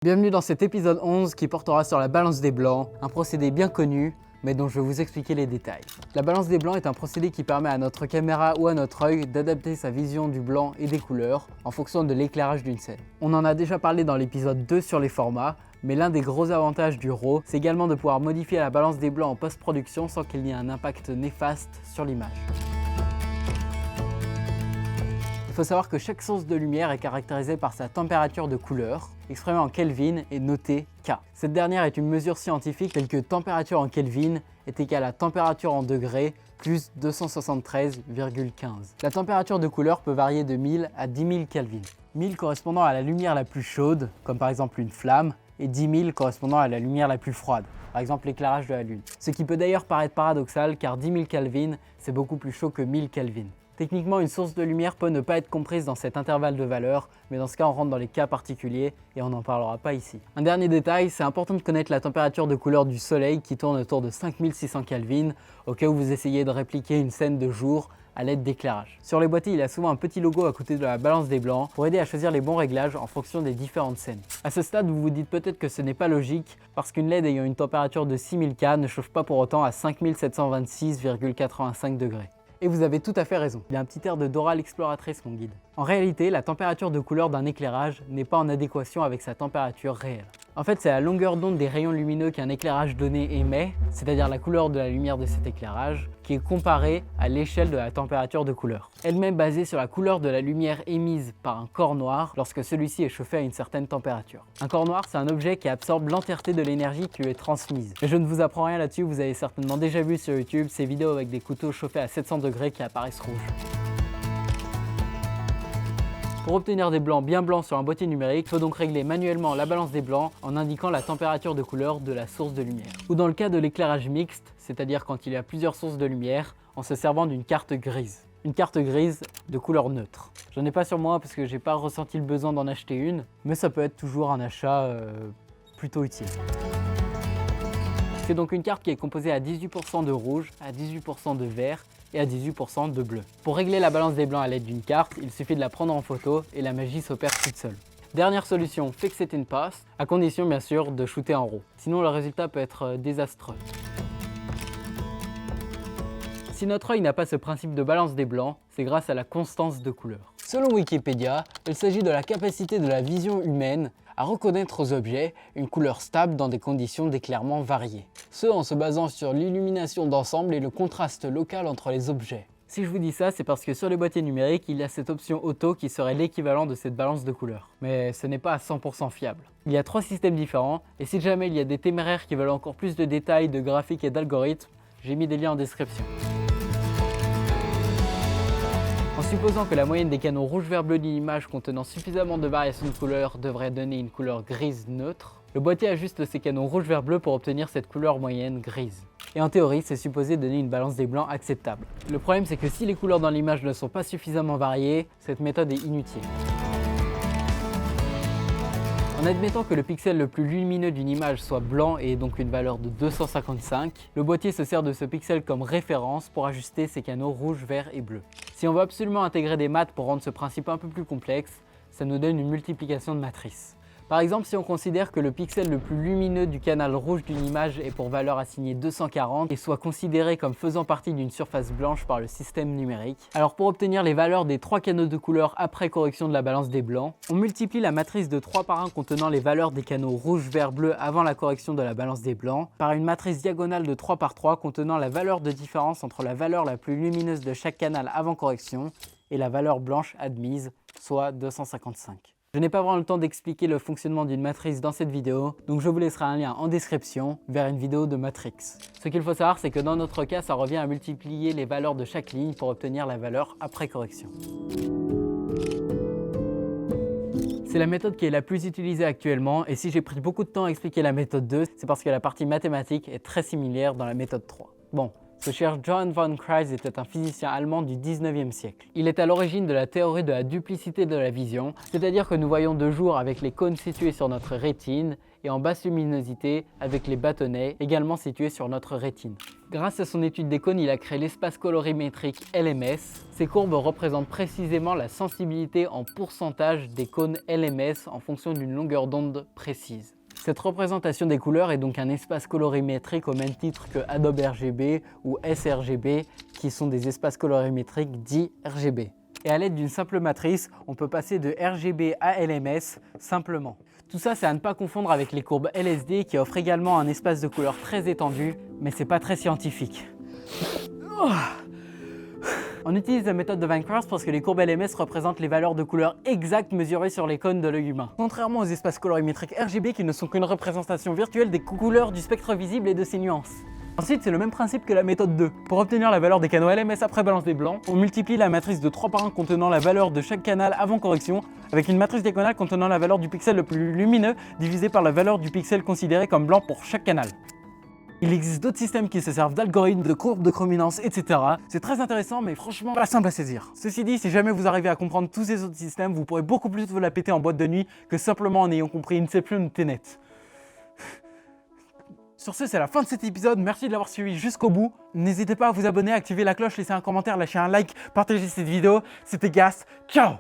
Bienvenue dans cet épisode 11 qui portera sur la balance des blancs, un procédé bien connu, mais dont je vais vous expliquer les détails. La balance des blancs est un procédé qui permet à notre caméra ou à notre œil d'adapter sa vision du blanc et des couleurs en fonction de l'éclairage d'une scène. On en a déjà parlé dans l'épisode 2 sur les formats, mais l'un des gros avantages du RAW, c'est également de pouvoir modifier la balance des blancs en post-production sans qu'il y ait un impact néfaste sur l'image. Il faut savoir que chaque source de lumière est caractérisée par sa température de couleur, exprimée en Kelvin et notée K. Cette dernière est une mesure scientifique telle que température en Kelvin est égale à température en degrés plus 273,15. La température de couleur peut varier de 1000 à 10 000 Kelvin. 1000 correspondant à la lumière la plus chaude, comme par exemple une flamme, et 10 000 correspondant à la lumière la plus froide, par exemple l'éclairage de la Lune. Ce qui peut d'ailleurs paraître paradoxal car 10 000 Kelvin, c'est beaucoup plus chaud que 1000 Kelvin. Techniquement, une source de lumière peut ne pas être comprise dans cet intervalle de valeur, mais dans ce cas, on rentre dans les cas particuliers et on n'en parlera pas ici. Un dernier détail, c'est important de connaître la température de couleur du soleil qui tourne autour de 5600 Kelvin, au cas où vous essayez de répliquer une scène de jour à l'aide d'éclairage. Sur les boîtiers, il y a souvent un petit logo à côté de la balance des blancs pour aider à choisir les bons réglages en fonction des différentes scènes. À ce stade, vous vous dites peut-être que ce n'est pas logique parce qu'une LED ayant une température de 6000 K ne chauffe pas pour autant à 5726,85 degrés. Et vous avez tout à fait raison, il y a un petit air de Dora l'exploratrice mon guide. En réalité, la température de couleur d'un éclairage n'est pas en adéquation avec sa température réelle. En fait, c'est la longueur d'onde des rayons lumineux qu'un éclairage donné émet, c'est-à-dire la couleur de la lumière de cet éclairage, qui est comparée à l'échelle de la température de couleur. Elle-même basée sur la couleur de la lumière émise par un corps noir lorsque celui-ci est chauffé à une certaine température. Un corps noir, c'est un objet qui absorbe l'entièreté de l'énergie qui lui est transmise. Mais je ne vous apprends rien là-dessus, vous avez certainement déjà vu sur YouTube ces vidéos avec des couteaux chauffés à 700 degrés qui apparaissent rouges. Pour obtenir des blancs bien blancs sur un boîtier numérique, il faut donc régler manuellement la balance des blancs en indiquant la température de couleur de la source de lumière. Ou dans le cas de l'éclairage mixte, c'est-à-dire quand il y a plusieurs sources de lumière, en se servant d'une carte grise. Une carte grise de couleur neutre. J'en ai pas sur moi parce que j'ai pas ressenti le besoin d'en acheter une, mais ça peut être toujours un achat plutôt utile. C'est donc une carte qui est composée à 18% de rouge, à 18% de vert et à 18% de bleu. Pour régler la balance des blancs à l'aide d'une carte, il suffit de la prendre en photo et la magie s'opère toute seule. Dernière solution, fix it in post, à condition bien sûr de shooter en RAW. Sinon le résultat peut être désastreux. Si notre œil n'a pas ce principe de balance des blancs, c'est grâce à la constance de couleur. Selon Wikipédia, il s'agit de la capacité de la vision humaine à reconnaître aux objets une couleur stable dans des conditions d'éclairement variées. Ce en se basant sur l'illumination d'ensemble et le contraste local entre les objets. Si je vous dis ça, c'est parce que sur les boîtiers numériques, il y a cette option auto qui serait l'équivalent de cette balance de couleur. Mais ce n'est pas à 100% fiable. Il y a 3 systèmes différents, et si jamais il y a des téméraires qui veulent encore plus de détails, de graphiques et d'algorithmes, j'ai mis des liens en description. En supposant que la moyenne des canaux rouge-vert-bleu d'une image contenant suffisamment de variations de couleur devrait donner une couleur grise neutre, le boîtier ajuste ces canaux rouge-vert-bleu pour obtenir cette couleur moyenne grise. Et en théorie, c'est supposé donner une balance des blancs acceptable. Le problème, c'est que si les couleurs dans l'image ne sont pas suffisamment variées, cette méthode est inutile. En admettant que le pixel le plus lumineux d'une image soit blanc et donc une valeur de 255, le boîtier se sert de ce pixel comme référence pour ajuster ses canaux rouge, vert et bleu. Si on veut absolument intégrer des maths pour rendre ce principe un peu plus complexe, ça nous donne une multiplication de matrices. Par exemple, si on considère que le pixel le plus lumineux du canal rouge d'une image est pour valeur assignée 240 et soit considéré comme faisant partie d'une surface blanche par le système numérique, alors pour obtenir les valeurs des 3 canaux de couleur après correction de la balance des blancs, on multiplie la matrice de 3 par 1 contenant les valeurs des canaux rouge, vert, bleu avant la correction de la balance des blancs par une matrice diagonale de 3 par 3 contenant la valeur de différence entre la valeur la plus lumineuse de chaque canal avant correction et la valeur blanche admise, soit 255. Je n'ai pas vraiment le temps d'expliquer le fonctionnement d'une matrice dans cette vidéo, donc je vous laisserai un lien en description vers une vidéo de Matrix. Ce qu'il faut savoir, c'est que dans notre cas, ça revient à multiplier les valeurs de chaque ligne pour obtenir la valeur après correction. C'est la méthode qui est la plus utilisée actuellement, et si j'ai pris beaucoup de temps à expliquer la méthode 2, c'est parce que la partie mathématique est très similaire dans la méthode 3. Bon. Ce cher Johann von Kreis était un physicien allemand du 19e siècle. Il est à l'origine de la théorie de la duplicité de la vision, c'est-à-dire que nous voyons de jour avec les cônes situés sur notre rétine et en basse luminosité avec les bâtonnets également situés sur notre rétine. Grâce à son étude des cônes, il a créé l'espace colorimétrique LMS. Ces courbes représentent précisément la sensibilité en pourcentage des cônes LMS en fonction d'une longueur d'onde précise. Cette représentation des couleurs est donc un espace colorimétrique au même titre que Adobe RGB ou sRGB, qui sont des espaces colorimétriques dits RGB. Et à l'aide d'une simple matrice, on peut passer de RGB à LMS simplement. Tout ça, c'est à ne pas confondre avec les courbes LSD qui offrent également un espace de couleur très étendu, mais c'est pas très scientifique. On utilise la méthode de Van Krause parce que les courbes LMS représentent les valeurs de couleur exactes mesurées sur les cônes de l'œil humain. Contrairement aux espaces colorimétriques RGB qui ne sont qu'une représentation virtuelle des couleurs du spectre visible et de ses nuances. Ensuite, c'est le même principe que la méthode 2. Pour obtenir la valeur des canaux LMS après balance des blancs, on multiplie la matrice de 3 par 1 contenant la valeur de chaque canal avant correction avec une matrice diagonale contenant la valeur du pixel le plus lumineux divisé par la valeur du pixel considéré comme blanc pour chaque canal. Il existe d'autres systèmes qui se servent d'algorithmes, de courbes de chrominance, etc. C'est très intéressant, mais franchement pas simple à saisir. Ceci dit, si jamais vous arrivez à comprendre tous ces autres systèmes, vous pourrez beaucoup plus vous la péter en boîte de nuit que simplement en ayant compris Inception ou Tenet. Sur ce, c'est la fin de cet épisode. Merci de l'avoir suivi jusqu'au bout. N'hésitez pas à vous abonner, activer la cloche, laisser un commentaire, lâcher un like, partager cette vidéo. C'était Gas. Ciao!